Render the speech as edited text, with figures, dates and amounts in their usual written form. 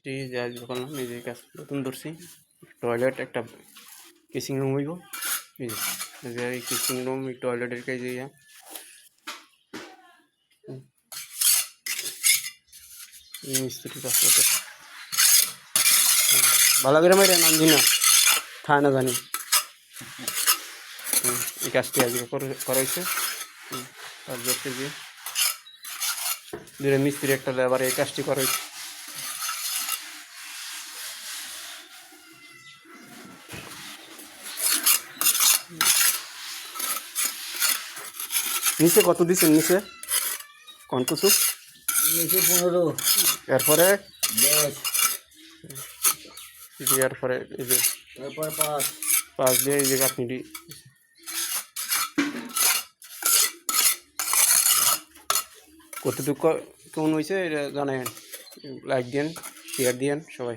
মিস্ত্রি যা করলাম এই যে কাজ নতুন ধরছি টয়লেট একটা কিচিং রুম হইব এই যে এই কিচিং রুম এই টয়লেটের কাজ ইয়া মিস্ত্রি কাজ করতে ভালো করে মাইরে নাম দিন না থায় না জানি এই কাজটি আজকে করাইছে আর দেখতে যে দুটো মিস্ত্রি একটা লেবার এই কাজটি করাইছে নিচে কত দিচ্ছেন নিচে কোন কিছু নিচে 15 এরপরে 10 এরপরে এই যে এরপর 5 পাঁচ দিয়ে এই যে আপনি কতটুকু কেমন হয়েছে এটা জানেন লাইক দিন শেয়ার দিন সবাই